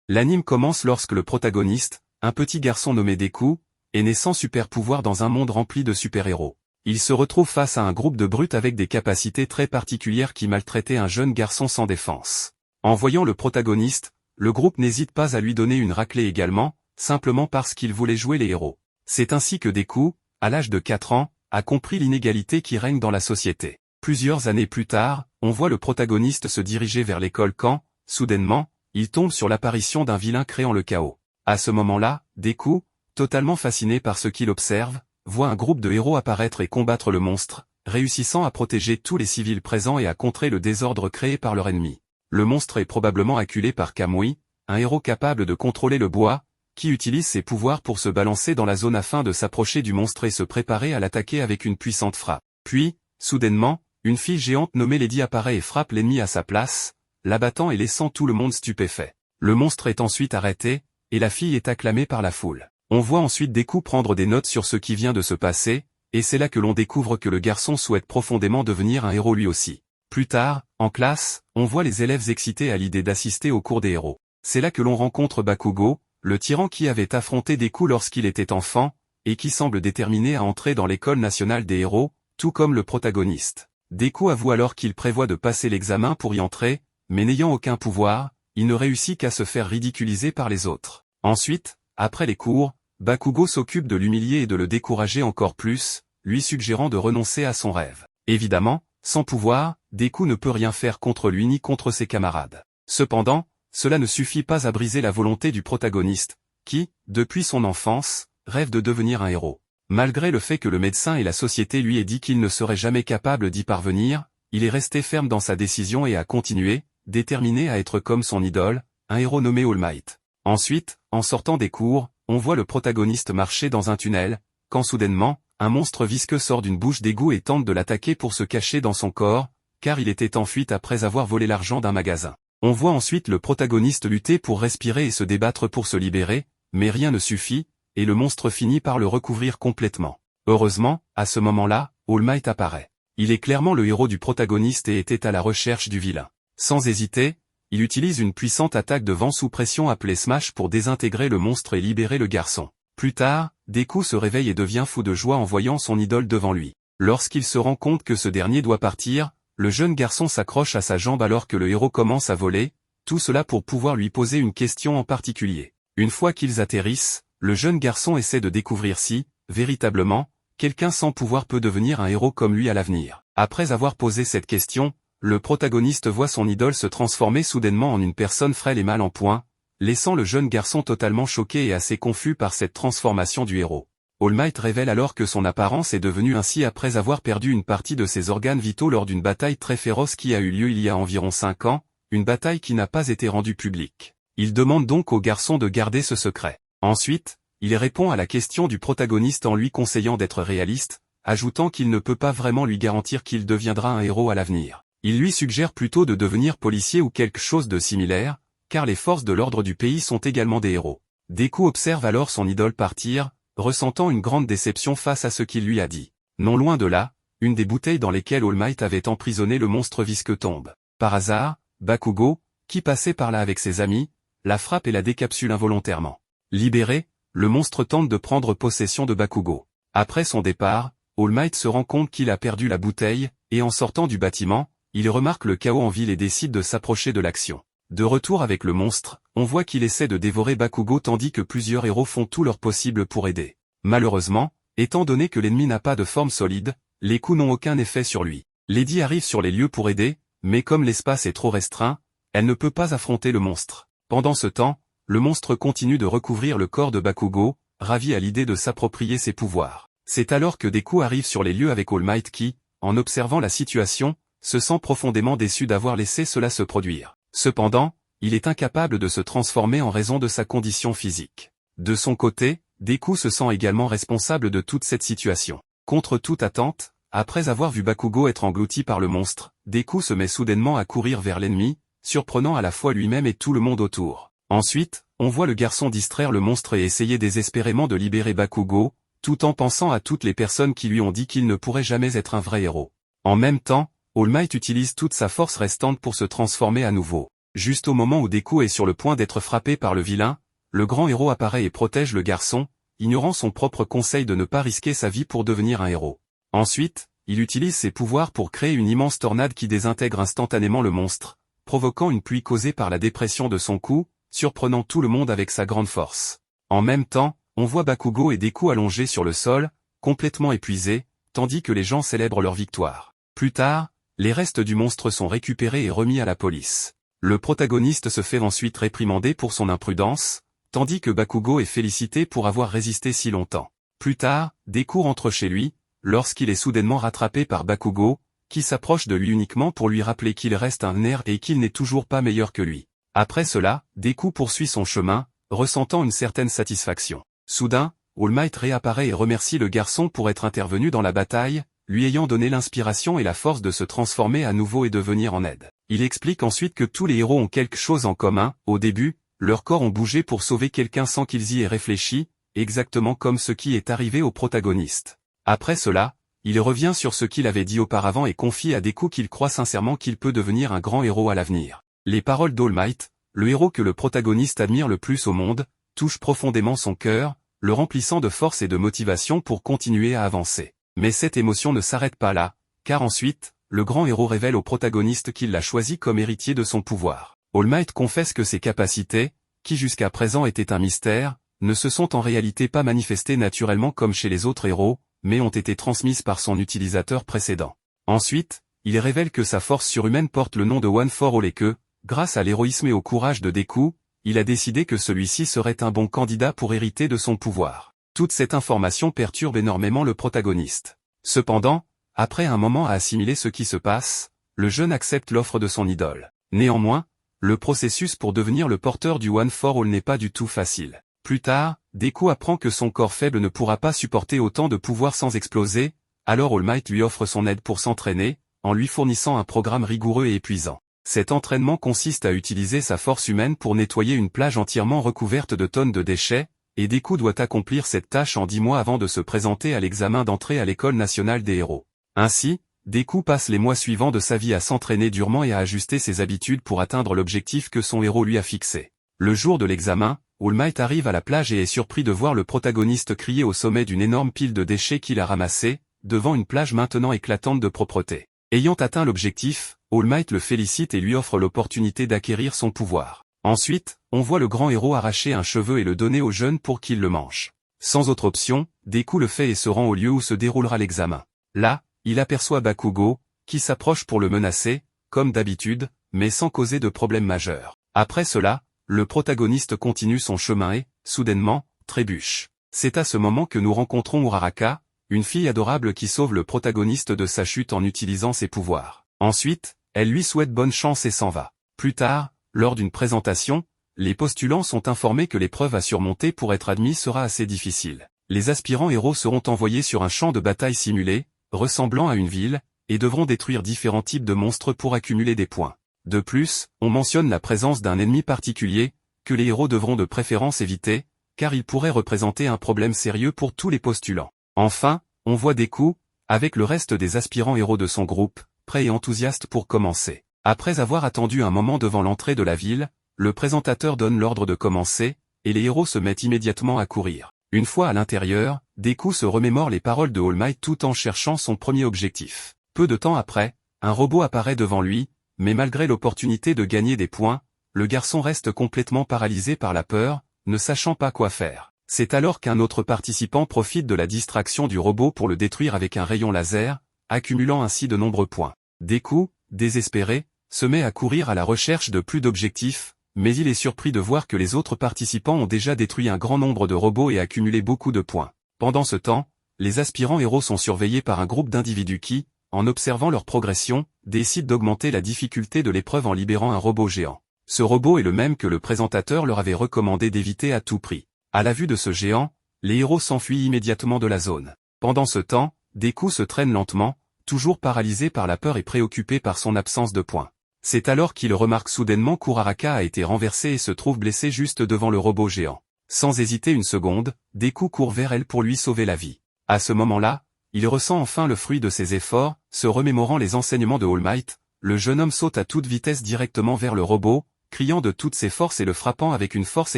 L'anime commence lorsque le protagoniste, un petit garçon nommé Deku, est né sans super pouvoir dans un monde rempli de super-héros. Il se retrouve face à un groupe de brutes avec des capacités très particulières qui maltraitaient un jeune garçon sans défense. En voyant le protagoniste, le groupe n'hésite pas à lui donner une raclée également, simplement parce qu'il voulait jouer les héros. C'est ainsi que Deku, à l'âge de 4 ans, a compris l'inégalité qui règne dans la société. Plusieurs années plus tard, on voit le protagoniste se diriger vers l'école quand, soudainement, il tombe sur l'apparition d'un vilain créant le chaos. À ce moment-là, Deku, totalement fasciné par ce qu'il observe, voit un groupe de héros apparaître et combattre le monstre, réussissant à protéger tous les civils présents et à contrer le désordre créé par leur ennemi. Le monstre est probablement acculé par Kamui, un héros capable de contrôler le bois, qui utilise ses pouvoirs pour se balancer dans la zone afin de s'approcher du monstre et se préparer à l'attaquer avec une puissante frappe. Puis, soudainement, une fille géante nommée Lady apparaît et frappe l'ennemi à sa place, l'abattant et laissant tout le monde stupéfait. Le monstre est ensuite arrêté, et la fille est acclamée par la foule. On voit ensuite Deku prendre des notes sur ce qui vient de se passer, et c'est là que l'on découvre que le garçon souhaite profondément devenir un héros lui aussi. Plus tard, en classe, on voit les élèves excités à l'idée d'assister au cours des héros. C'est là que l'on rencontre Bakugo, le tyran qui avait affronté Deku lorsqu'il était enfant, et qui semble déterminé à entrer dans l'école nationale des héros, tout comme le protagoniste. Deku avoue alors qu'il prévoit de passer l'examen pour y entrer, mais n'ayant aucun pouvoir, il ne réussit qu'à se faire ridiculiser par les autres. Ensuite, après les cours, Bakugo s'occupe de l'humilier et de le décourager encore plus, lui suggérant de renoncer à son rêve. Évidemment, sans pouvoir, Deku ne peut rien faire contre lui ni contre ses camarades. Cependant, cela ne suffit pas à briser la volonté du protagoniste, qui, depuis son enfance, rêve de devenir un héros. Malgré le fait que le médecin et la société lui aient dit qu'il ne serait jamais capable d'y parvenir, il est resté ferme dans sa décision et a continué, déterminé à être comme son idole, un héros nommé All Might. Ensuite, en sortant des cours, on voit le protagoniste marcher dans un tunnel, quand soudainement, un monstre visqueux sort d'une bouche d'égout et tente de l'attaquer pour se cacher dans son corps, car il était en fuite après avoir volé l'argent d'un magasin. On voit ensuite le protagoniste lutter pour respirer et se débattre pour se libérer, mais rien ne suffit, et le monstre finit par le recouvrir complètement. Heureusement, à ce moment-là, All Might apparaît. Il est clairement le héros du protagoniste et était à la recherche du vilain. Sans hésiter, il utilise une puissante attaque de vent sous pression appelée Smash pour désintégrer le monstre et libérer le garçon. Plus tard, Deku se réveille et devient fou de joie en voyant son idole devant lui. Lorsqu'il se rend compte que ce dernier doit partir, le jeune garçon s'accroche à sa jambe alors que le héros commence à voler, tout cela pour pouvoir lui poser une question en particulier. Une fois qu'ils atterrissent, le jeune garçon essaie de découvrir si, véritablement, quelqu'un sans pouvoir peut devenir un héros comme lui à l'avenir. Après avoir posé cette question, le protagoniste voit son idole se transformer soudainement en une personne frêle et mal en point, laissant le jeune garçon totalement choqué et assez confus par cette transformation du héros. All Might révèle alors que son apparence est devenue ainsi après avoir perdu une partie de ses organes vitaux lors d'une bataille très féroce qui a eu lieu il y a environ 5 ans, une bataille qui n'a pas été rendue publique. Il demande donc au garçon de garder ce secret. Ensuite, il répond à la question du protagoniste en lui conseillant d'être réaliste, ajoutant qu'il ne peut pas vraiment lui garantir qu'il deviendra un héros à l'avenir. Il lui suggère plutôt de devenir policier ou quelque chose de similaire, car les forces de l'ordre du pays sont également des héros. Deku observe alors son idole partir, ressentant une grande déception face à ce qu'il lui a dit. Non loin de là, une des bouteilles dans lesquelles All Might avait emprisonné le monstre visqueux tombe. Par hasard, Bakugo, qui passait par là avec ses amis, la frappe et la décapsule involontairement. Libéré, le monstre tente de prendre possession de Bakugo. Après son départ, All Might se rend compte qu'il a perdu la bouteille, et en sortant du bâtiment, il remarque le chaos en ville et décide de s'approcher de l'action. De retour avec le monstre, on voit qu'il essaie de dévorer Bakugo tandis que plusieurs héros font tout leur possible pour aider. Malheureusement, étant donné que l'ennemi n'a pas de forme solide, les coups n'ont aucun effet sur lui. Lady arrive sur les lieux pour aider, mais comme l'espace est trop restreint, elle ne peut pas affronter le monstre. Pendant ce temps, le monstre continue de recouvrir le corps de Bakugo, ravi à l'idée de s'approprier ses pouvoirs. C'est alors que Deku arrive sur les lieux avec All Might qui, en observant la situation, se sent profondément déçu d'avoir laissé cela se produire. Cependant, il est incapable de se transformer en raison de sa condition physique. De son côté, Deku se sent également responsable de toute cette situation. Contre toute attente, après avoir vu Bakugo être englouti par le monstre, Deku se met soudainement à courir vers l'ennemi, surprenant à la fois lui-même et tout le monde autour. Ensuite, on voit le garçon distraire le monstre et essayer désespérément de libérer Bakugo, tout en pensant à toutes les personnes qui lui ont dit qu'il ne pourrait jamais être un vrai héros. En même temps, All Might utilise toute sa force restante pour se transformer à nouveau. Juste au moment où Deku est sur le point d'être frappé par le vilain, le grand héros apparaît et protège le garçon, ignorant son propre conseil de ne pas risquer sa vie pour devenir un héros. Ensuite, il utilise ses pouvoirs pour créer une immense tornade qui désintègre instantanément le monstre, provoquant une pluie causée par la dépression de son coup, surprenant tout le monde avec sa grande force. En même temps, on voit Bakugo et Deku allongés sur le sol, complètement épuisés, tandis que les gens célèbrent leur victoire. Plus tard, les restes du monstre sont récupérés et remis à la police. Le protagoniste se fait ensuite réprimander pour son imprudence, tandis que Bakugo est félicité pour avoir résisté si longtemps. Plus tard, Deku rentre chez lui, lorsqu'il est soudainement rattrapé par Bakugo, qui s'approche de lui uniquement pour lui rappeler qu'il reste un nerf et qu'il n'est toujours pas meilleur que lui. Après cela, Deku poursuit son chemin, ressentant une certaine satisfaction. Soudain, All Might réapparaît et remercie le garçon pour être intervenu dans la bataille, lui ayant donné l'inspiration et la force de se transformer à nouveau et de venir en aide. Il explique ensuite que tous les héros ont quelque chose en commun. Au début, leurs corps ont bougé pour sauver quelqu'un sans qu'ils y aient réfléchi, exactement comme ce qui est arrivé au protagoniste. Après cela, il revient sur ce qu'il avait dit auparavant et confie à Deku qu'il croit sincèrement qu'il peut devenir un grand héros à l'avenir. Les paroles d'All Might, le héros que le protagoniste admire le plus au monde, touchent profondément son cœur, le remplissant de force et de motivation pour continuer à avancer. Mais cette émotion ne s'arrête pas là, car ensuite, le grand héros révèle au protagoniste qu'il l'a choisi comme héritier de son pouvoir. All Might confesse que ses capacités, qui jusqu'à présent étaient un mystère, ne se sont en réalité pas manifestées naturellement comme chez les autres héros, mais ont été transmises par son utilisateur précédent. Ensuite, il révèle que sa force surhumaine porte le nom de One for All et que, grâce à l'héroïsme et au courage de Deku, il a décidé que celui-ci serait un bon candidat pour hériter de son pouvoir. Toute cette information perturbe énormément le protagoniste. Cependant, après un moment à assimiler ce qui se passe, le jeune accepte l'offre de son idole. Néanmoins, le processus pour devenir le porteur du One for All n'est pas du tout facile. Plus tard, Deku apprend que son corps faible ne pourra pas supporter autant de pouvoir sans exploser, alors All Might lui offre son aide pour s'entraîner, en lui fournissant un programme rigoureux et épuisant. Cet entraînement consiste à utiliser sa force humaine pour nettoyer une plage entièrement recouverte de tonnes de déchets, et Deku doit accomplir cette tâche en 10 mois avant de se présenter à l'examen d'entrée à l'École nationale des héros. Ainsi, Deku passe les mois suivants de sa vie à s'entraîner durement et à ajuster ses habitudes pour atteindre l'objectif que son héros lui a fixé. Le jour de l'examen, All Might arrive à la plage et est surpris de voir le protagoniste crier au sommet d'une énorme pile de déchets qu'il a ramassée, devant une plage maintenant éclatante de propreté. Ayant atteint l'objectif, All Might le félicite et lui offre l'opportunité d'acquérir son pouvoir. Ensuite, on voit le grand héros arracher un cheveu et le donner au jeune pour qu'il le mange. Sans autre option, Deku le fait et se rend au lieu où se déroulera l'examen. Là, il aperçoit Bakugo, qui s'approche pour le menacer, comme d'habitude, mais sans causer de problème majeur. Après cela, le protagoniste continue son chemin et, soudainement, trébuche. C'est à ce moment que nous rencontrons Uraraka, une fille adorable qui sauve le protagoniste de sa chute en utilisant ses pouvoirs. Ensuite, elle lui souhaite bonne chance et s'en va. Plus tard, lors d'une présentation, les postulants sont informés que l'épreuve à surmonter pour être admis sera assez difficile. Les aspirants héros seront envoyés sur un champ de bataille simulé, ressemblant à une ville, et devront détruire différents types de monstres pour accumuler des points. De plus, on mentionne la présence d'un ennemi particulier, que les héros devront de préférence éviter, car il pourrait représenter un problème sérieux pour tous les postulants. Enfin, on voit Deku, avec le reste des aspirants héros de son groupe, prêts et enthousiastes pour commencer. Après avoir attendu un moment devant l'entrée de la ville, le présentateur donne l'ordre de commencer, et les héros se mettent immédiatement à courir. Une fois à l'intérieur, Deku se remémore les paroles de All Might tout en cherchant son premier objectif. Peu de temps après, un robot apparaît devant lui, mais malgré l'opportunité de gagner des points, le garçon reste complètement paralysé par la peur, ne sachant pas quoi faire. C'est alors qu'un autre participant profite de la distraction du robot pour le détruire avec un rayon laser, accumulant ainsi de nombreux points. Deku, désespéré, se met à courir à la recherche de plus d'objectifs, mais il est surpris de voir que les autres participants ont déjà détruit un grand nombre de robots et accumulé beaucoup de points. Pendant ce temps, les aspirants héros sont surveillés par un groupe d'individus qui, en observant leur progression, décident d'augmenter la difficulté de l'épreuve en libérant un robot géant. Ce robot est le même que le présentateur leur avait recommandé d'éviter à tout prix. À la vue de ce géant, les héros s'enfuient immédiatement de la zone. Pendant ce temps, Deku se traîne lentement, toujours paralysé par la peur et préoccupé par son absence de points. C'est alors qu'il remarque soudainement qu'Uraraka a été renversée et se trouve blessée juste devant le robot géant. Sans hésiter une seconde, Deku court vers elle pour lui sauver la vie. À ce moment-là, il ressent enfin le fruit de ses efforts, se remémorant les enseignements de All Might, le jeune homme saute à toute vitesse directement vers le robot, criant de toutes ses forces et le frappant avec une force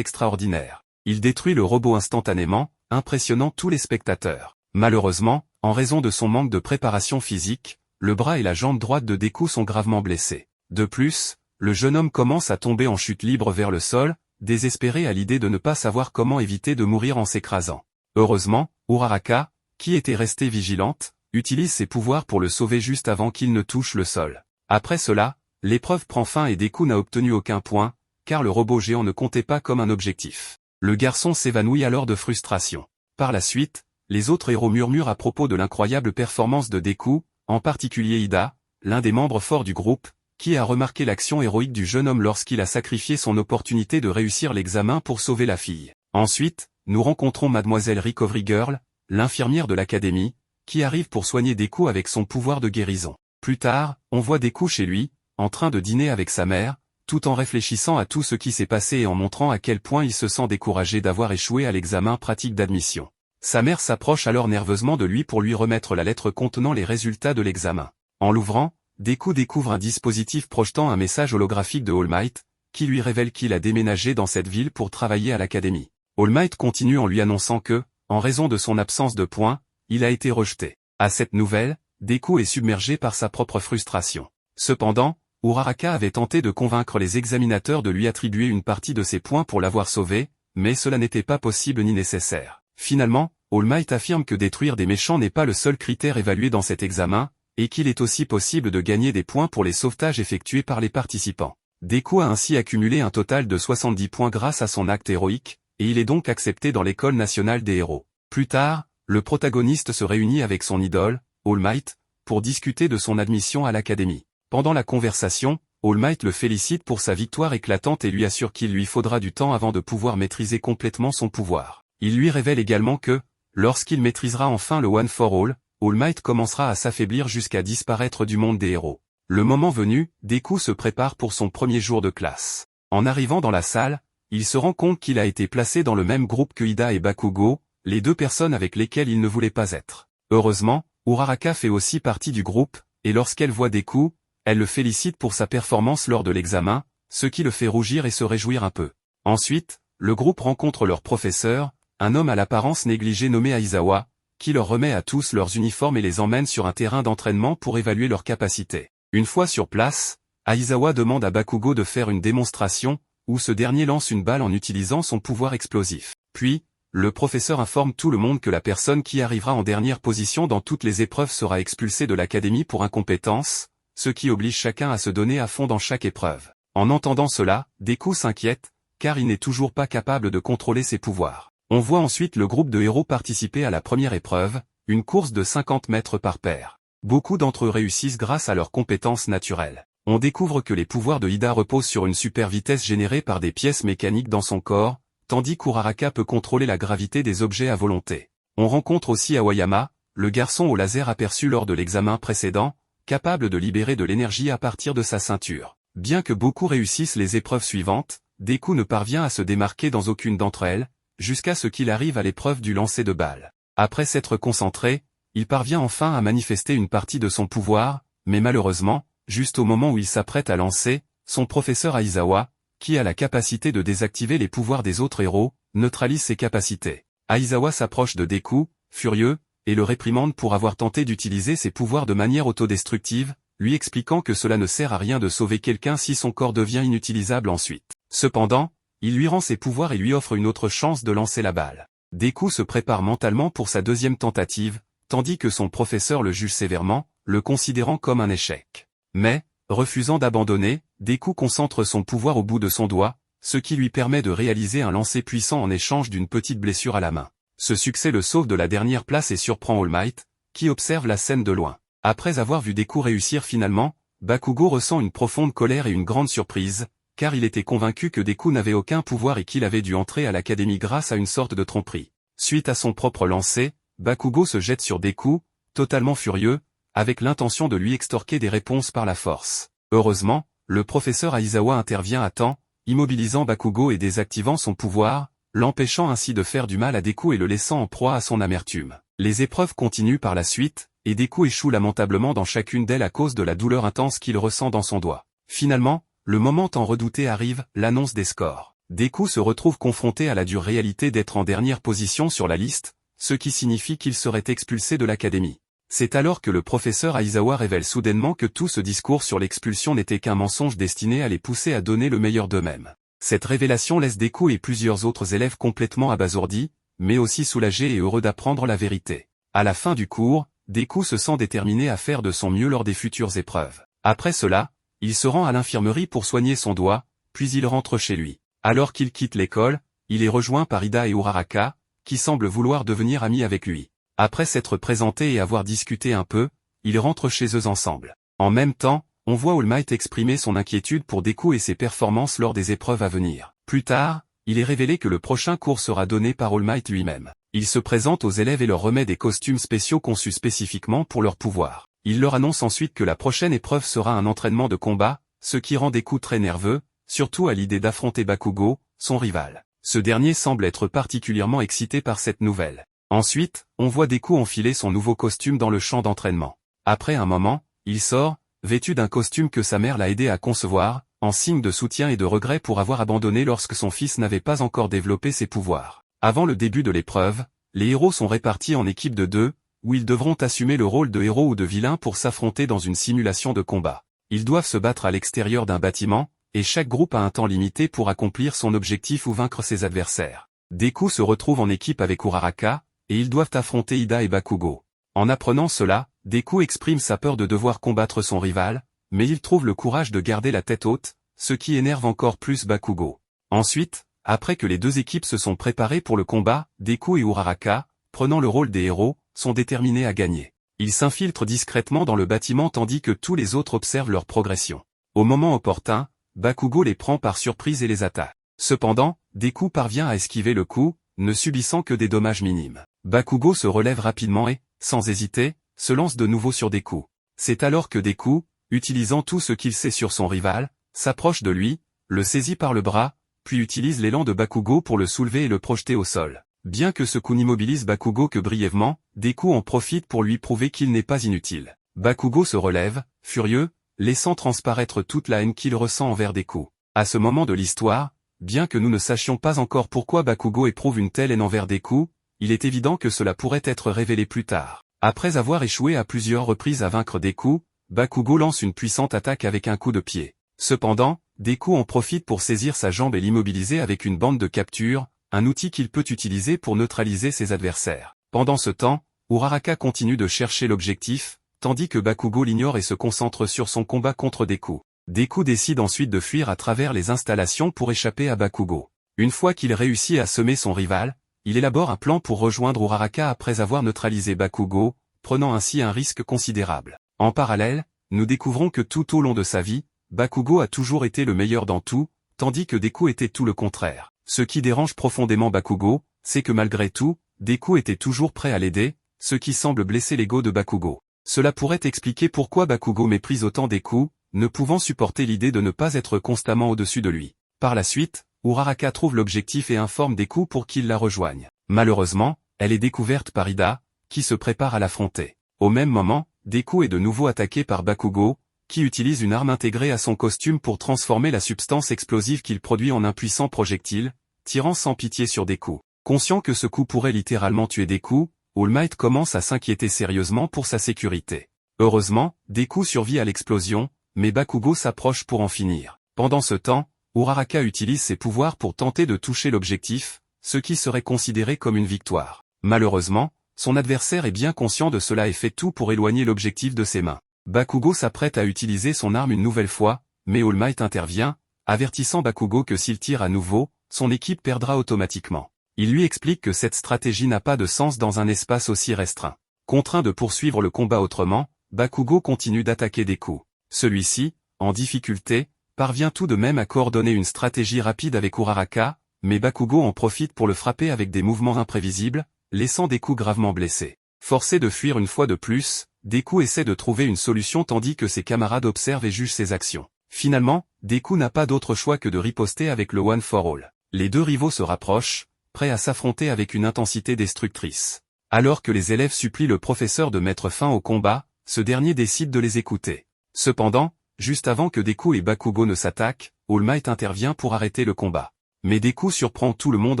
extraordinaire. Il détruit le robot instantanément, impressionnant tous les spectateurs. Malheureusement, en raison de son manque de préparation physique, le bras et la jambe droite de Deku sont gravement blessés. De plus, le jeune homme commence à tomber en chute libre vers le sol, désespéré à l'idée de ne pas savoir comment éviter de mourir en s'écrasant. Heureusement, Uraraka, qui était restée vigilante, utilise ses pouvoirs pour le sauver juste avant qu'il ne touche le sol. Après cela, l'épreuve prend fin et Deku n'a obtenu aucun point, car le robot géant ne comptait pas comme un objectif. Le garçon s'évanouit alors de frustration. Par la suite, les autres héros murmurent à propos de l'incroyable performance de Deku, en particulier Ida, l'un des membres forts du groupe, qui a remarqué l'action héroïque du jeune homme lorsqu'il a sacrifié son opportunité de réussir l'examen pour sauver la fille. Ensuite, nous rencontrons Mademoiselle Recovery Girl, l'infirmière de l'académie, qui arrive pour soigner Deku avec son pouvoir de guérison. Plus tard, on voit Deku chez lui, en train de dîner avec sa mère, tout en réfléchissant à tout ce qui s'est passé et en montrant à quel point il se sent découragé d'avoir échoué à l'examen pratique d'admission. Sa mère s'approche alors nerveusement de lui pour lui remettre la lettre contenant les résultats de l'examen. En l'ouvrant, Deku découvre un dispositif projetant un message holographique de All Might, qui lui révèle qu'il a déménagé dans cette ville pour travailler à l'académie. All Might continue en lui annonçant que, en raison de son absence de points, il a été rejeté. À cette nouvelle, Deku est submergé par sa propre frustration. Cependant, Uraraka avait tenté de convaincre les examinateurs de lui attribuer une partie de ses points pour l'avoir sauvé, mais cela n'était pas possible ni nécessaire. Finalement, All Might affirme que détruire des méchants n'est pas le seul critère évalué dans cet examen, et qu'il est aussi possible de gagner des points pour les sauvetages effectués par les participants. Deku a ainsi accumulé un total de 70 points grâce à son acte héroïque, et il est donc accepté dans l'École nationale des héros. Plus tard, le protagoniste se réunit avec son idole, All Might, pour discuter de son admission à l'académie. Pendant la conversation, All Might le félicite pour sa victoire éclatante et lui assure qu'il lui faudra du temps avant de pouvoir maîtriser complètement son pouvoir. Il lui révèle également que, lorsqu'il maîtrisera enfin le One for All, All Might commencera à s'affaiblir jusqu'à disparaître du monde des héros. Le moment venu, Deku se prépare pour son premier jour de classe. En arrivant dans la salle, il se rend compte qu'il a été placé dans le même groupe que Ida et Bakugo, les deux personnes avec lesquelles il ne voulait pas être. Heureusement, Uraraka fait aussi partie du groupe, et lorsqu'elle voit Deku, elle le félicite pour sa performance lors de l'examen, ce qui le fait rougir et se réjouir un peu. Ensuite, le groupe rencontre leur professeur, un homme à l'apparence négligée nommé Aizawa, qui leur remet à tous leurs uniformes et les emmène sur un terrain d'entraînement pour évaluer leurs capacités. Une fois sur place, Aizawa demande à Bakugo de faire une démonstration, où ce dernier lance une balle en utilisant son pouvoir explosif. Puis, le professeur informe tout le monde que la personne qui arrivera en dernière position dans toutes les épreuves sera expulsée de l'académie pour incompétence, ce qui oblige chacun à se donner à fond dans chaque épreuve. En entendant cela, Deku s'inquiète, car il n'est toujours pas capable de contrôler ses pouvoirs. On voit ensuite le groupe de héros participer à la première épreuve, une course de 50 mètres par paire. Beaucoup d'entre eux réussissent grâce à leurs compétences naturelles. On découvre que les pouvoirs de Ida reposent sur une super vitesse générée par des pièces mécaniques dans son corps, tandis qu'Uraraka peut contrôler la gravité des objets à volonté. On rencontre aussi Aoyama, le garçon au laser aperçu lors de l'examen précédent, capable de libérer de l'énergie à partir de sa ceinture. Bien que beaucoup réussissent les épreuves suivantes, Deku ne parvient à se démarquer dans aucune d'entre elles, jusqu'à ce qu'il arrive à l'épreuve du lancer de balles. Après s'être concentré, il parvient enfin à manifester une partie de son pouvoir, mais malheureusement, juste au moment où il s'apprête à lancer, son professeur Aizawa, qui a la capacité de désactiver les pouvoirs des autres héros, neutralise ses capacités. Aizawa s'approche de Deku, furieux, et le réprimande pour avoir tenté d'utiliser ses pouvoirs de manière autodestructive, lui expliquant que cela ne sert à rien de sauver quelqu'un si son corps devient inutilisable ensuite. Cependant, il lui rend ses pouvoirs et lui offre une autre chance de lancer la balle. Deku se prépare mentalement pour sa deuxième tentative, tandis que son professeur le juge sévèrement, le considérant comme un échec. Mais, refusant d'abandonner, Deku concentre son pouvoir au bout de son doigt, ce qui lui permet de réaliser un lancer puissant en échange d'une petite blessure à la main. Ce succès le sauve de la dernière place et surprend All Might, qui observe la scène de loin. Après avoir vu Deku réussir finalement, Bakugo ressent une profonde colère et une grande surprise, car il était convaincu que Deku n'avait aucun pouvoir et qu'il avait dû entrer à l'académie grâce à une sorte de tromperie. Suite à son propre lancer, Bakugo se jette sur Deku, totalement furieux, avec l'intention de lui extorquer des réponses par la force. Heureusement, le professeur Aizawa intervient à temps, immobilisant Bakugo et désactivant son pouvoir, l'empêchant ainsi de faire du mal à Deku et le laissant en proie à son amertume. Les épreuves continuent par la suite, et Deku échoue lamentablement dans chacune d'elles à cause de la douleur intense qu'il ressent dans son doigt. Finalement, le moment tant redouté arrive, l'annonce des scores. Deku se retrouve confronté à la dure réalité d'être en dernière position sur la liste, ce qui signifie qu'il serait expulsé de l'académie. C'est alors que le professeur Aizawa révèle soudainement que tout ce discours sur l'expulsion n'était qu'un mensonge destiné à les pousser à donner le meilleur d'eux-mêmes. Cette révélation laisse Deku et plusieurs autres élèves complètement abasourdis, mais aussi soulagés et heureux d'apprendre la vérité. À la fin du cours, Deku se sent déterminé à faire de son mieux lors des futures épreuves. Après cela, il se rend à l'infirmerie pour soigner son doigt, puis il rentre chez lui. Alors qu'il quitte l'école, il est rejoint par Ida et Uraraka, qui semblent vouloir devenir amis avec lui. Après s'être présentés et avoir discuté un peu, ils rentrent chez eux ensemble. En même temps, on voit All Might exprimer son inquiétude pour Deku et ses performances lors des épreuves à venir. Plus tard, il est révélé que le prochain cours sera donné par All Might lui-même. Il se présente aux élèves et leur remet des costumes spéciaux conçus spécifiquement pour leur pouvoir. Il leur annonce ensuite que la prochaine épreuve sera un entraînement de combat, ce qui rend Deku très nerveux, surtout à l'idée d'affronter Bakugo, son rival. Ce dernier semble être particulièrement excité par cette nouvelle. Ensuite, on voit Deku enfiler son nouveau costume dans le champ d'entraînement. Après un moment, il sort, vêtu d'un costume que sa mère l'a aidé à concevoir, en signe de soutien et de regret pour avoir abandonné lorsque son fils n'avait pas encore développé ses pouvoirs. Avant le début de l'épreuve, les héros sont répartis en équipes de 2, où ils devront assumer le rôle de héros ou de vilain pour s'affronter dans une simulation de combat. Ils doivent se battre à l'extérieur d'un bâtiment, et chaque groupe a un temps limité pour accomplir son objectif ou vaincre ses adversaires. Deku se retrouve en équipe avec Uraraka, et ils doivent affronter Ida et Bakugo. En apprenant cela, Deku exprime sa peur de devoir combattre son rival, mais il trouve le courage de garder la tête haute, ce qui énerve encore plus Bakugo. Ensuite, après que les deux équipes se sont préparées pour le combat, Deku et Uraraka, prenant le rôle des héros, sont déterminés à gagner. Ils s'infiltrent discrètement dans le bâtiment tandis que tous les autres observent leur progression. Au moment opportun, Bakugo les prend par surprise et les attaque. Cependant, Deku parvient à esquiver le coup, ne subissant que des dommages minimes. Bakugo se relève rapidement et, sans hésiter, se lance de nouveau sur Deku. C'est alors que Deku, utilisant tout ce qu'il sait sur son rival, s'approche de lui, le saisit par le bras, puis utilise l'élan de Bakugo pour le soulever et le projeter au sol. Bien que ce coup n'immobilise Bakugo que brièvement, Deku en profite pour lui prouver qu'il n'est pas inutile. Bakugo se relève, furieux, laissant transparaître toute la haine qu'il ressent envers Deku. À ce moment de l'histoire, bien que nous ne sachions pas encore pourquoi Bakugo éprouve une telle haine envers Deku, il est évident que cela pourrait être révélé plus tard. Après avoir échoué à plusieurs reprises à vaincre Deku, Bakugo lance une puissante attaque avec un coup de pied. Cependant, Deku en profite pour saisir sa jambe et l'immobiliser avec une bande de capture, un outil qu'il peut utiliser pour neutraliser ses adversaires. Pendant ce temps, Uraraka continue de chercher l'objectif, tandis que Bakugo l'ignore et se concentre sur son combat contre Deku. Deku décide ensuite de fuir à travers les installations pour échapper à Bakugo. Une fois qu'il réussit à semer son rival, il élabore un plan pour rejoindre Uraraka après avoir neutralisé Bakugo, prenant ainsi un risque considérable. En parallèle, nous découvrons que tout au long de sa vie, Bakugo a toujours été le meilleur dans tout, tandis que Deku était tout le contraire. Ce qui dérange profondément Bakugo, c'est que malgré tout, Deku était toujours prêt à l'aider, ce qui semble blesser l'ego de Bakugo. Cela pourrait expliquer pourquoi Bakugo méprise autant Deku, ne pouvant supporter l'idée de ne pas être constamment au-dessus de lui. Par la suite, Uraraka trouve l'objectif et informe Deku pour qu'il la rejoigne. Malheureusement, elle est découverte par Ida, qui se prépare à l'affronter. Au même moment, Deku est de nouveau attaqué par Bakugo, qui utilise une arme intégrée à son costume pour transformer la substance explosive qu'il produit en un puissant projectile, tirant sans pitié sur Deku. Conscient que ce coup pourrait littéralement tuer Deku, All Might commence à s'inquiéter sérieusement pour sa sécurité. Heureusement, Deku survit à l'explosion, mais Bakugo s'approche pour en finir. Pendant ce temps, Uraraka utilise ses pouvoirs pour tenter de toucher l'objectif, ce qui serait considéré comme une victoire. Malheureusement, son adversaire est bien conscient de cela et fait tout pour éloigner l'objectif de ses mains. Bakugo s'apprête à utiliser son arme une nouvelle fois, mais All Might intervient, avertissant Bakugo que s'il tire à nouveau, son équipe perdra automatiquement. Il lui explique que cette stratégie n'a pas de sens dans un espace aussi restreint. Contraint de poursuivre le combat autrement, Bakugo continue d'attaquer Deku. Celui-ci, en difficulté, parvient tout de même à coordonner une stratégie rapide avec Uraraka, mais Bakugo en profite pour le frapper avec des mouvements imprévisibles, laissant Deku gravement blessé. Forcé de fuir une fois de plus, Deku essaie de trouver une solution tandis que ses camarades observent et jugent ses actions. Finalement, Deku n'a pas d'autre choix que de riposter avec le One for All. Les deux rivaux se rapprochent, prêts à s'affronter avec une intensité destructrice. Alors que les élèves supplient le professeur de mettre fin au combat, ce dernier décide de les écouter. Cependant, Juste avant que Deku et Bakugo ne s'attaquent, All Might intervient pour arrêter le combat. Mais Deku surprend tout le monde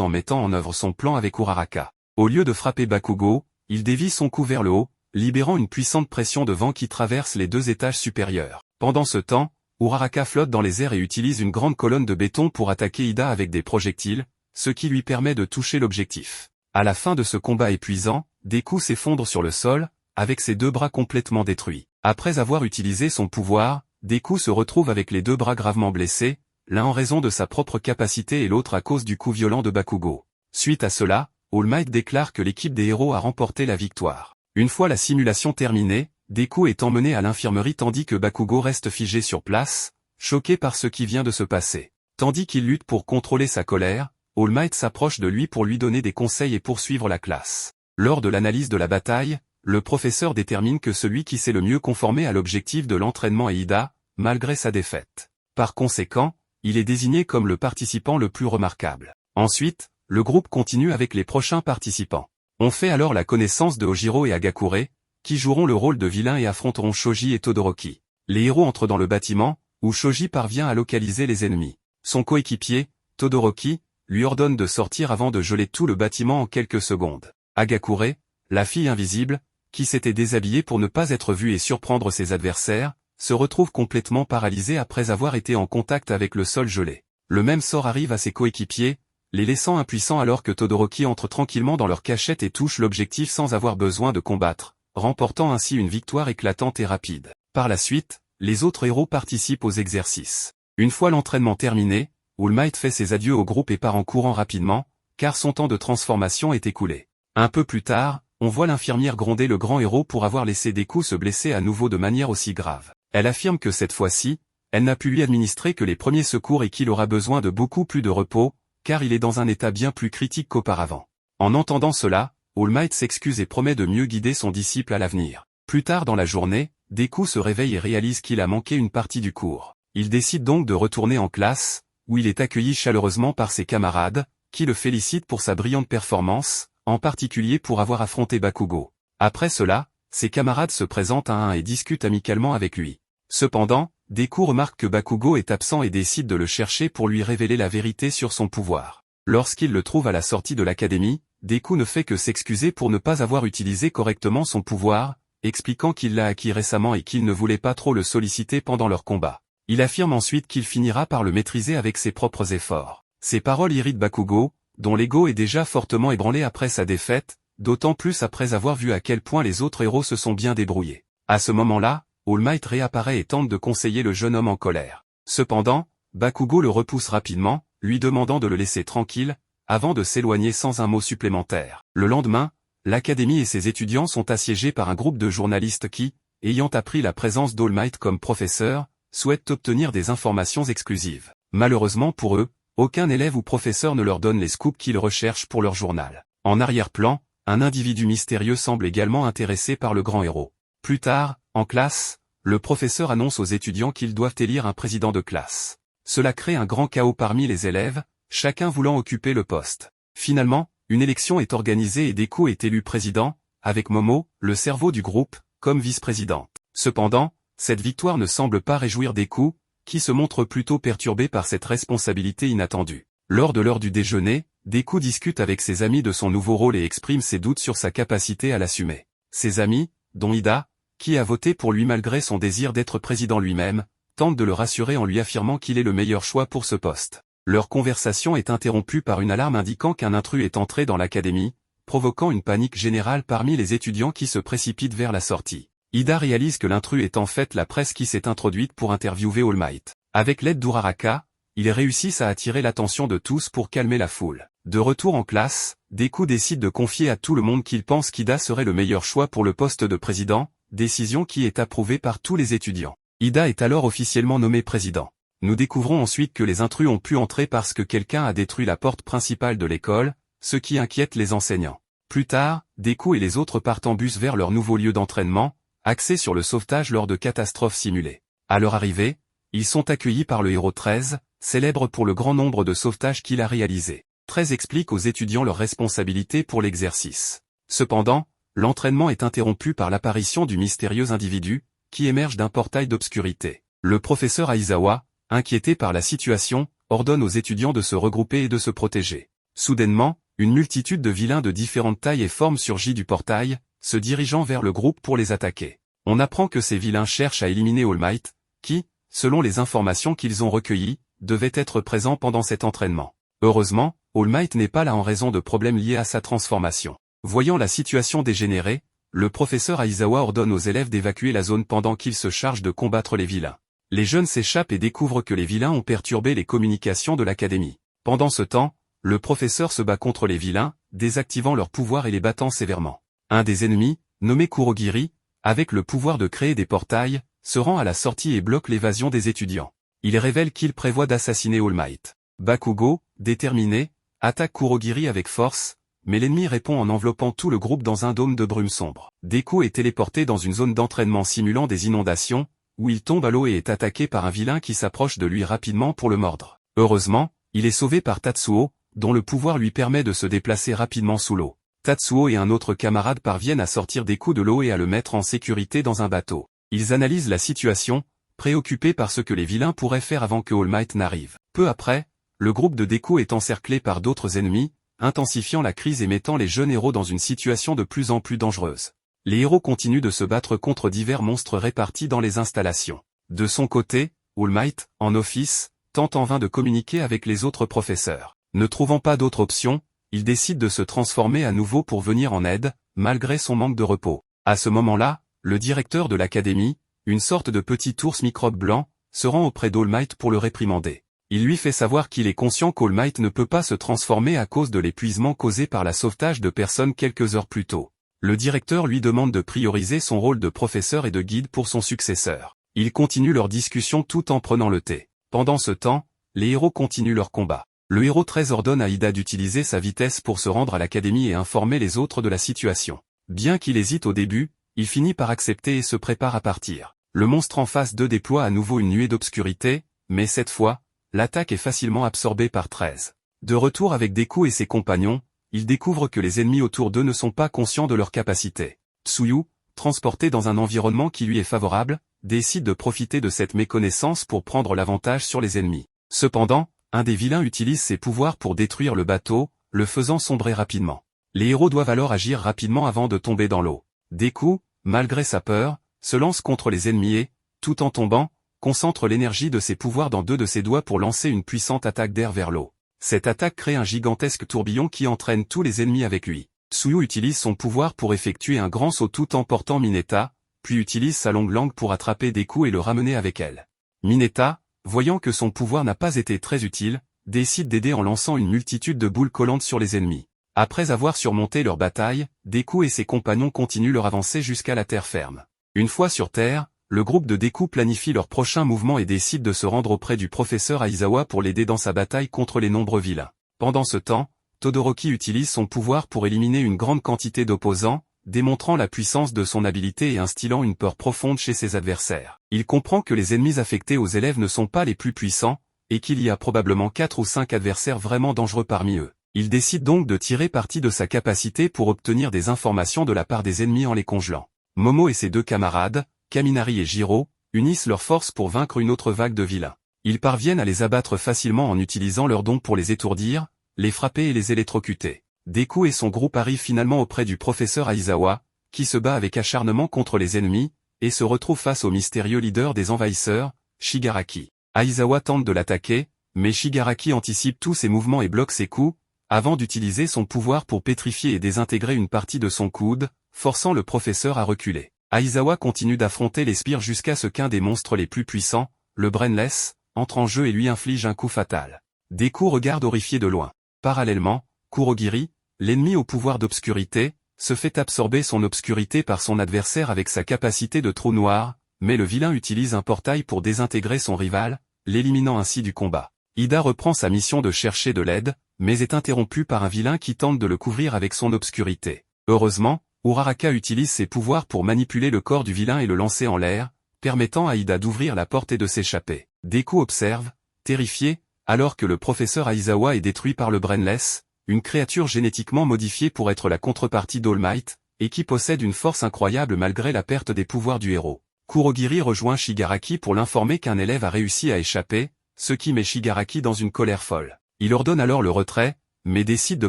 en mettant en œuvre son plan avec Uraraka. Au lieu de frapper Bakugo, il dévie son coup vers le haut, libérant une puissante pression de vent qui traverse les 2 étages supérieurs. Pendant ce temps, Uraraka flotte dans les airs et utilise une grande colonne de béton pour attaquer Ida avec des projectiles, ce qui lui permet de toucher l'objectif. À la fin de ce combat épuisant, Deku s'effondre sur le sol, avec ses 2 bras complètement détruits. Après avoir utilisé son pouvoir, Deku se retrouve avec les 2 bras gravement blessés, l'un en raison de sa propre capacité et l'autre à cause du coup violent de Bakugo. Suite à cela, All Might déclare que l'équipe des héros a remporté la victoire. Une fois la simulation terminée, Deku est emmené à l'infirmerie tandis que Bakugo reste figé sur place, choqué par ce qui vient de se passer. Tandis qu'il lutte pour contrôler sa colère, All Might s'approche de lui pour lui donner des conseils et poursuivre la classe. Lors de l'analyse de la bataille, le professeur détermine que celui qui s'est le mieux conformé à l'objectif de l'entraînement est Ida, malgré sa défaite. Par conséquent, il est désigné comme le participant le plus remarquable. Ensuite, le groupe continue avec les prochains participants. On fait alors la connaissance de Ojiro et Hagakure, qui joueront le rôle de vilains et affronteront Shoji et Todoroki. Les héros entrent dans le bâtiment, où Shoji parvient à localiser les ennemis. Son coéquipier, Todoroki, lui ordonne de sortir avant de geler tout le bâtiment en quelques secondes. Hagakure, la fille invisible, qui s'était déshabillée pour ne pas être vue et surprendre ses adversaires, se retrouve complètement paralysée après avoir été en contact avec le sol gelé. Le même sort arrive à ses coéquipiers, les laissant impuissants alors que Todoroki entre tranquillement dans leur cachette et touche l'objectif sans avoir besoin de combattre, remportant ainsi une victoire éclatante et rapide. Par la suite, les autres héros participent aux exercices. Une fois l'entraînement terminé, All Might fait ses adieux au groupe et part en courant rapidement, car son temps de transformation est écoulé. Un peu plus tard, on voit l'infirmière gronder le grand héros pour avoir laissé Deku se blesser à nouveau de manière aussi grave. Elle affirme que cette fois-ci, elle n'a pu lui administrer que les premiers secours et qu'il aura besoin de beaucoup plus de repos, car il est dans un état bien plus critique qu'auparavant. En entendant cela, All Might s'excuse et promet de mieux guider son disciple à l'avenir. Plus tard dans la journée, Deku se réveille et réalise qu'il a manqué une partie du cours. Il décide donc de retourner en classe, où il est accueilli chaleureusement par ses camarades, qui le félicitent pour sa brillante performance, en particulier pour avoir affronté Bakugo. Après cela, ses camarades se présentent à un et discutent amicalement avec lui. Cependant, Deku remarque que Bakugo est absent et décide de le chercher pour lui révéler la vérité sur son pouvoir. Lorsqu'il le trouve à la sortie de l'académie, Deku ne fait que s'excuser pour ne pas avoir utilisé correctement son pouvoir, expliquant qu'il l'a acquis récemment et qu'il ne voulait pas trop le solliciter pendant leur combat. Il affirme ensuite qu'il finira par le maîtriser avec ses propres efforts. Ces paroles irritent Bakugo, dont l'ego est déjà fortement ébranlé après sa défaite, d'autant plus après avoir vu à quel point les autres héros se sont bien débrouillés. À ce moment-là, All Might réapparaît et tente de conseiller le jeune homme en colère. Cependant, Bakugo le repousse rapidement, lui demandant de le laisser tranquille, avant de s'éloigner sans un mot supplémentaire. Le lendemain, l'académie et ses étudiants sont assiégés par un groupe de journalistes qui, ayant appris la présence d'All Might comme professeur, souhaitent obtenir des informations exclusives. Malheureusement pour eux, aucun élève ou professeur ne leur donne les scoops qu'ils recherchent pour leur journal. En arrière-plan, un individu mystérieux semble également intéressé par le grand héros. Plus tard, en classe, le professeur annonce aux étudiants qu'ils doivent élire un président de classe. Cela crée un grand chaos parmi les élèves, chacun voulant occuper le poste. Finalement, une élection est organisée et Deku est élu président, avec Momo, le cerveau du groupe, comme vice-présidente. Cependant, cette victoire ne semble pas réjouir Deku, qui se montre plutôt perturbé par cette responsabilité inattendue. Lors de l'heure du déjeuner, Deku discute avec ses amis de son nouveau rôle et exprime ses doutes sur sa capacité à l'assumer. Ses amis, dont Ida, qui a voté pour lui malgré son désir d'être président lui-même, tentent de le rassurer en lui affirmant qu'il est le meilleur choix pour ce poste. Leur conversation est interrompue par une alarme indiquant qu'un intrus est entré dans l'académie, provoquant une panique générale parmi les étudiants qui se précipitent vers la sortie. Ida réalise que l'intrus est en fait la presse qui s'est introduite pour interviewer All Might. Avec l'aide d'Uraraka, ils réussissent à attirer l'attention de tous pour calmer la foule. De retour en classe, Deku décide de confier à tout le monde qu'il pense qu'Ida serait le meilleur choix pour le poste de président, décision qui est approuvée par tous les étudiants. Ida est alors officiellement nommé président. Nous découvrons ensuite que les intrus ont pu entrer parce que quelqu'un a détruit la porte principale de l'école, ce qui inquiète les enseignants. Plus tard, Deku et les autres partent en bus vers leur nouveau lieu d'entraînement, axé sur le sauvetage lors de catastrophes simulées. À leur arrivée, ils sont accueillis par le héros 13, célèbre pour le grand nombre de sauvetages qu'il a réalisés. 13 explique aux étudiants leurs responsabilités pour l'exercice. Cependant, l'entraînement est interrompu par l'apparition du mystérieux individu, qui émerge d'un portail d'obscurité. Le professeur Aizawa, inquiété par la situation, ordonne aux étudiants de se regrouper et de se protéger. Soudainement, une multitude de vilains de différentes tailles et formes surgit du portail, se dirigeant vers le groupe pour les attaquer. On apprend que ces vilains cherchent à éliminer All Might, qui, selon les informations qu'ils ont recueillies, devait être présent pendant cet entraînement. Heureusement, All Might n'est pas là en raison de problèmes liés à sa transformation. Voyant la situation dégénérer, le professeur Aizawa ordonne aux élèves d'évacuer la zone pendant qu'il se charge de combattre les vilains. Les jeunes s'échappent et découvrent que les vilains ont perturbé les communications de l'académie. Pendant ce temps, le professeur se bat contre les vilains, désactivant leur pouvoir et les battant sévèrement. Un des ennemis, nommé Kurogiri, avec le pouvoir de créer des portails, se rend à la sortie et bloque l'évasion des étudiants. Il révèle qu'il prévoit d'assassiner All Might. Bakugo, déterminé, attaque Kurogiri avec force, mais l'ennemi répond en enveloppant tout le groupe dans un dôme de brume sombre. Deku est téléporté dans une zone d'entraînement simulant des inondations, où il tombe à l'eau et est attaqué par un vilain qui s'approche de lui rapidement pour le mordre. Heureusement, il est sauvé par Tatsuo, dont le pouvoir lui permet de se déplacer rapidement sous l'eau. Tatsuo et un autre camarade parviennent à sortir Deku de l'eau et à le mettre en sécurité dans un bateau. Ils analysent la situation, préoccupés par ce que les vilains pourraient faire avant que All Might n'arrive. Peu après, le groupe de Deku est encerclé par d'autres ennemis, intensifiant la crise et mettant les jeunes héros dans une situation de plus en plus dangereuse. Les héros continuent de se battre contre divers monstres répartis dans les installations. De son côté, All Might, en office, tente en vain de communiquer avec les autres professeurs. Ne trouvant pas d'autre option, il décide de se transformer à nouveau pour venir en aide, malgré son manque de repos. À ce moment-là, le directeur de l'académie, une sorte de petit ours microbe blanc, se rend auprès d'All Might pour le réprimander. Il lui fait savoir qu'il est conscient qu'All Might ne peut pas se transformer à cause de l'épuisement causé par la sauvetage de personnes quelques heures plus tôt. Le directeur lui demande de prioriser son rôle de professeur et de guide pour son successeur. Ils continuent leur discussion tout en prenant le thé. Pendant ce temps, les héros continuent leur combat. Le héros 13 ordonne à Ida d'utiliser sa vitesse pour se rendre à l'académie et informer les autres de la situation. Bien qu'il hésite au début, il finit par accepter et se prépare à partir. Le monstre en face d'eux déploie à nouveau une nuée d'obscurité, mais cette fois, l'attaque est facilement absorbée par 13. De retour avec Deku et ses compagnons, ils découvrent que les ennemis autour d'eux ne sont pas conscients de leurs capacités. Tsuyu, transporté dans un environnement qui lui est favorable, décide de profiter de cette méconnaissance pour prendre l'avantage sur les ennemis. Cependant, un des vilains utilise ses pouvoirs pour détruire le bateau, le faisant sombrer rapidement. Les héros doivent alors agir rapidement avant de tomber dans l'eau. Deku, malgré sa peur, se lance contre les ennemis et, tout en tombant, concentre l'énergie de ses pouvoirs dans deux de ses doigts pour lancer une puissante attaque d'air vers l'eau. Cette attaque crée un gigantesque tourbillon qui entraîne tous les ennemis avec lui. Tsuyu utilise son pouvoir pour effectuer un grand saut tout en portant Mineta, puis utilise sa longue langue pour attraper Deku et le ramener avec elle. Mineta, voyant que son pouvoir n'a pas été très utile, décide d'aider en lançant une multitude de boules collantes sur les ennemis. Après avoir surmonté leur bataille, Deku et ses compagnons continuent leur avancée jusqu'à la terre ferme. Une fois sur Terre, le groupe de Deku planifie leur prochain mouvement et décide de se rendre auprès du professeur Aizawa pour l'aider dans sa bataille contre les nombreux vilains. Pendant ce temps, Todoroki utilise son pouvoir pour éliminer une grande quantité d'opposants, démontrant la puissance de son habilité et instillant une peur profonde chez ses adversaires. Il comprend que les ennemis affectés aux élèves ne sont pas les plus puissants, et qu'il y a probablement 4 ou 5 adversaires vraiment dangereux parmi eux. Il décide donc de tirer parti de sa capacité pour obtenir des informations de la part des ennemis en les congelant. Momo et ses deux camarades, Kaminari et Jiro, unissent leurs forces pour vaincre une autre vague de vilains. Ils parviennent à les abattre facilement en utilisant leurs dons pour les étourdir, les frapper et les électrocuter. Deku et son groupe arrivent finalement auprès du professeur Aizawa, qui se bat avec acharnement contre les ennemis, et se retrouve face au mystérieux leader des envahisseurs, Shigaraki. Aizawa tente de l'attaquer, mais Shigaraki anticipe tous ses mouvements et bloque ses coups, avant d'utiliser son pouvoir pour pétrifier et désintégrer une partie de son coude, forçant le professeur à reculer. Aizawa continue d'affronter les spires jusqu'à ce qu'un des monstres les plus puissants, le Brainless, entre en jeu et lui inflige un coup fatal. Deku regarde horrifié de loin. Parallèlement, Kurogiri, l'ennemi au pouvoir d'obscurité, se fait absorber son obscurité par son adversaire avec sa capacité de trou noir, mais le vilain utilise un portail pour désintégrer son rival, l'éliminant ainsi du combat. Ida reprend sa mission de chercher de l'aide, mais est interrompue par un vilain qui tente de le couvrir avec son obscurité. Heureusement, Uraraka utilise ses pouvoirs pour manipuler le corps du vilain et le lancer en l'air, permettant à Ida d'ouvrir la porte et de s'échapper. Deku observe, terrifié, alors que le professeur Aizawa est détruit par le Brainless, une créature génétiquement modifiée pour être la contrepartie d'All Might, et qui possède une force incroyable malgré la perte des pouvoirs du héros. Kurogiri rejoint Shigaraki pour l'informer qu'un élève a réussi à échapper, ce qui met Shigaraki dans une colère folle. Il ordonne alors le retrait, mais décide de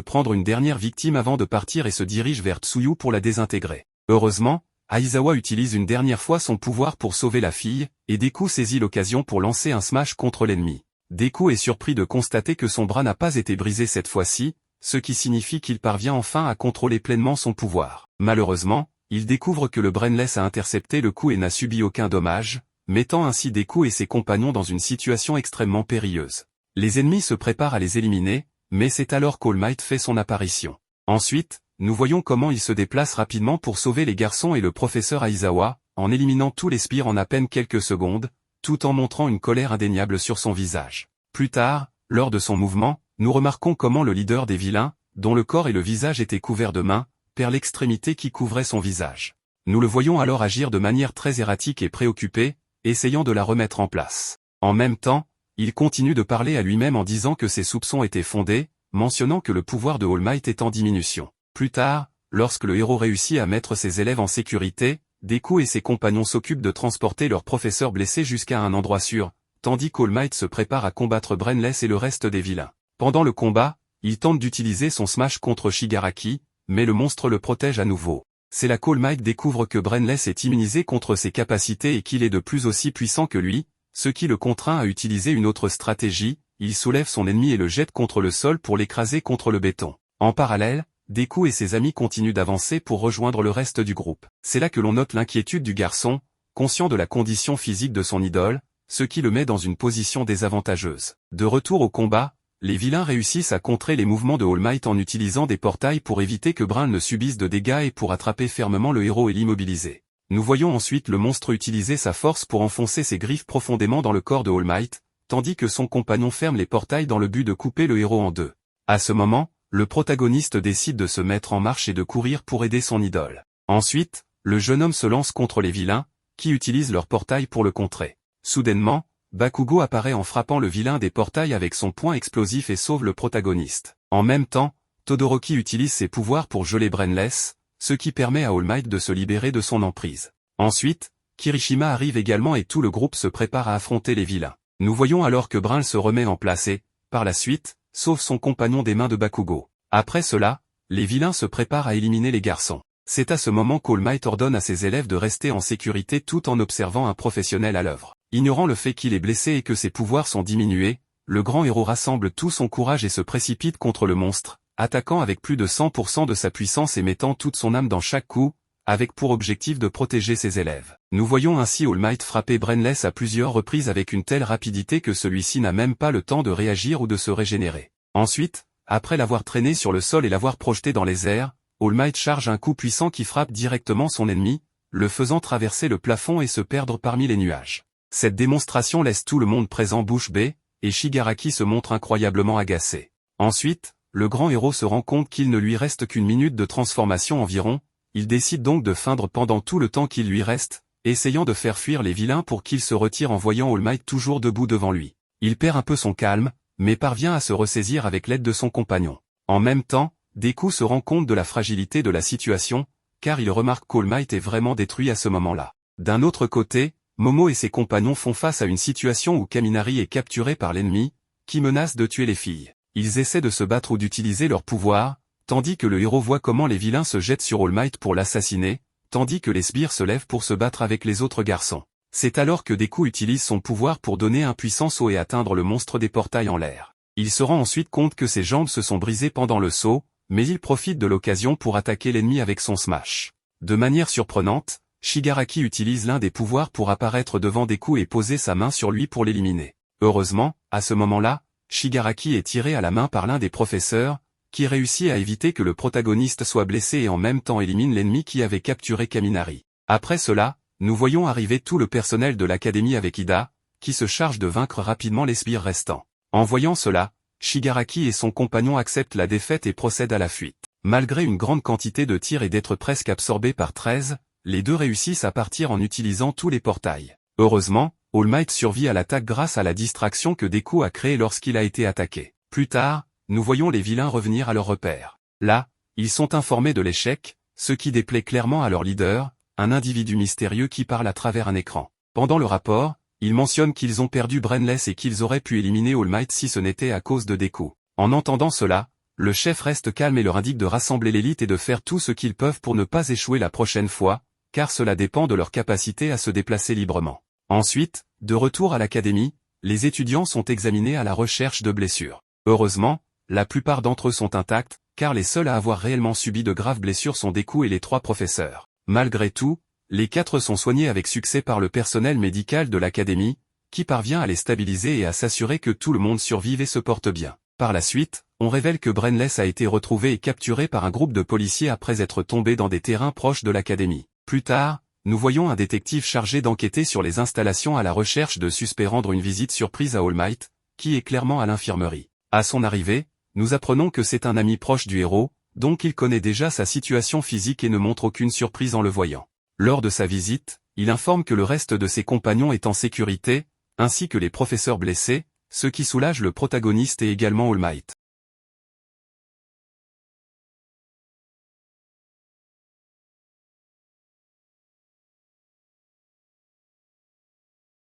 prendre une dernière victime avant de partir et se dirige vers Tsuyu pour la désintégrer. Heureusement, Aizawa utilise une dernière fois son pouvoir pour sauver la fille, et Deku saisit l'occasion pour lancer un smash contre l'ennemi. Deku est surpris de constater que son bras n'a pas été brisé cette fois-ci, ce qui signifie qu'il parvient enfin à contrôler pleinement son pouvoir. Malheureusement, il découvre que le Brainless a intercepté le coup et n'a subi aucun dommage, mettant ainsi Deku et ses compagnons dans une situation extrêmement périlleuse. Les ennemis se préparent à les éliminer, mais c'est alors qu'All Might fait son apparition. Ensuite, nous voyons comment il se déplace rapidement pour sauver les garçons et le professeur Aizawa, en éliminant tous les sbires en à peine quelques secondes, tout en montrant une colère indéniable sur son visage. Plus tard, lors de son mouvement, nous remarquons comment le leader des vilains, dont le corps et le visage étaient couverts de mains, perd l'extrémité qui couvrait son visage. Nous le voyons alors agir de manière très erratique et préoccupée, essayant de la remettre en place. En même temps, il continue de parler à lui-même en disant que ses soupçons étaient fondés, mentionnant que le pouvoir de All Might est en diminution. Plus tard, lorsque le héros réussit à mettre ses élèves en sécurité, Deku et ses compagnons s'occupent de transporter leur professeur blessé jusqu'à un endroit sûr, tandis qu'All Might se prépare à combattre Brainless et le reste des vilains. Pendant le combat, il tente d'utiliser son smash contre Shigaraki, mais le monstre le protège à nouveau. C'est là qu'All Might découvre que Brainless est immunisé contre ses capacités et qu'il est de plus aussi puissant que lui, ce qui le contraint à utiliser une autre stratégie, il soulève son ennemi et le jette contre le sol pour l'écraser contre le béton. En parallèle, Deku et ses amis continuent d'avancer pour rejoindre le reste du groupe. C'est là que l'on note l'inquiétude du garçon, conscient de la condition physique de son idole, ce qui le met dans une position désavantageuse. De retour au combat, les vilains réussissent à contrer les mouvements de All Might en utilisant des portails pour éviter que Bran ne subisse de dégâts et pour attraper fermement le héros et l'immobiliser. Nous voyons ensuite le monstre utiliser sa force pour enfoncer ses griffes profondément dans le corps de All Might, tandis que son compagnon ferme les portails dans le but de couper le héros en deux. À ce moment, le protagoniste décide de se mettre en marche et de courir pour aider son idole. Ensuite, le jeune homme se lance contre les vilains, qui utilisent leur portail pour le contrer. Soudainement, Bakugo apparaît en frappant le vilain des portails avec son poing explosif et sauve le protagoniste. En même temps, Todoroki utilise ses pouvoirs pour geler Brainless, ce qui permet à All Might de se libérer de son emprise. Ensuite, Kirishima arrive également et tout le groupe se prépare à affronter les vilains. Nous voyons alors que Bran se remet en place et, par la suite, sauve son compagnon des mains de Bakugo. Après cela, les vilains se préparent à éliminer les garçons. C'est à ce moment qu'All Might ordonne à ses élèves de rester en sécurité tout en observant un professionnel à l'œuvre. Ignorant le fait qu'il est blessé et que ses pouvoirs sont diminués, le grand héros rassemble tout son courage et se précipite contre le monstre, attaquant avec plus de 100% de sa puissance et mettant toute son âme dans chaque coup, avec pour objectif de protéger ses élèves. Nous voyons ainsi All Might frapper Brainless à plusieurs reprises avec une telle rapidité que celui-ci n'a même pas le temps de réagir ou de se régénérer. Ensuite, après l'avoir traîné sur le sol et l'avoir projeté dans les airs, All Might charge un coup puissant qui frappe directement son ennemi, le faisant traverser le plafond et se perdre parmi les nuages. Cette démonstration laisse tout le monde présent bouche bée, et Shigaraki se montre incroyablement agacé. Ensuite, le grand héros se rend compte qu'il ne lui reste qu'une minute de transformation environ, il décide donc de feindre pendant tout le temps qu'il lui reste, essayant de faire fuir les vilains pour qu'il se retire en voyant All Might toujours debout devant lui. Il perd un peu son calme, mais parvient à se ressaisir avec l'aide de son compagnon. En même temps, Deku se rend compte de la fragilité de la situation, car il remarque qu'All Might est vraiment détruit à ce moment-là. D'un autre côté, Momo et ses compagnons font face à une situation où Kaminari est capturé par l'ennemi, qui menace de tuer les filles. Ils essaient de se battre ou d'utiliser leur pouvoir, tandis que le héros voit comment les vilains se jettent sur All Might pour l'assassiner, tandis que les sbires se lèvent pour se battre avec les autres garçons. C'est alors que Deku utilise son pouvoir pour donner un puissant saut et atteindre le monstre des portails en l'air. Il se rend ensuite compte que ses jambes se sont brisées pendant le saut, mais il profite de l'occasion pour attaquer l'ennemi avec son smash. De manière surprenante, Shigaraki utilise l'un des pouvoirs pour apparaître devant Deku et poser sa main sur lui pour l'éliminer. Heureusement, à ce moment-là, Shigaraki est tiré à la main par l'un des professeurs, qui réussit à éviter que le protagoniste soit blessé et en même temps élimine l'ennemi qui avait capturé Kaminari. Après cela, nous voyons arriver tout le personnel de l'académie avec Ida, qui se charge de vaincre rapidement les sbires restants. En voyant cela, Shigaraki et son compagnon acceptent la défaite et procèdent à la fuite. Malgré une grande quantité de tirs et d'être presque absorbés par 13, les deux réussissent à partir en utilisant tous les portails. Heureusement, All Might survit à l'attaque grâce à la distraction que Deku a créée lorsqu'il a été attaqué. Plus tard, nous voyons les vilains revenir à leur repère. Là, ils sont informés de l'échec, ce qui déplaît clairement à leur leader, un individu mystérieux qui parle à travers un écran. Pendant le rapport, il mentionne qu'ils ont perdu Brainless et qu'ils auraient pu éliminer All Might si ce n'était à cause de Deku. En entendant cela, le chef reste calme et leur indique de rassembler l'élite et de faire tout ce qu'ils peuvent pour ne pas échouer la prochaine fois, car cela dépend de leur capacité à se déplacer librement. Ensuite, de retour à l'académie, les étudiants sont examinés à la recherche de blessures. Heureusement, la plupart d'entre eux sont intacts, car les seuls à avoir réellement subi de graves blessures sont Deku et les 3 professeurs. Malgré tout, les 4 sont soignés avec succès par le personnel médical de l'académie, qui parvient à les stabiliser et à s'assurer que tout le monde survive et se porte bien. Par la suite, on révèle que Brainless a été retrouvé et capturé par un groupe de policiers après être tombé dans des terrains proches de l'académie. Plus tard, nous voyons un détective chargé d'enquêter sur les installations à la recherche de suspects rendre une visite surprise à All Might, qui est clairement à l'infirmerie. À son arrivée, nous apprenons que c'est un ami proche du héros, donc il connaît déjà sa situation physique et ne montre aucune surprise en le voyant. Lors de sa visite, il informe que le reste de ses compagnons est en sécurité, ainsi que les professeurs blessés, ce qui soulage le protagoniste et également All Might.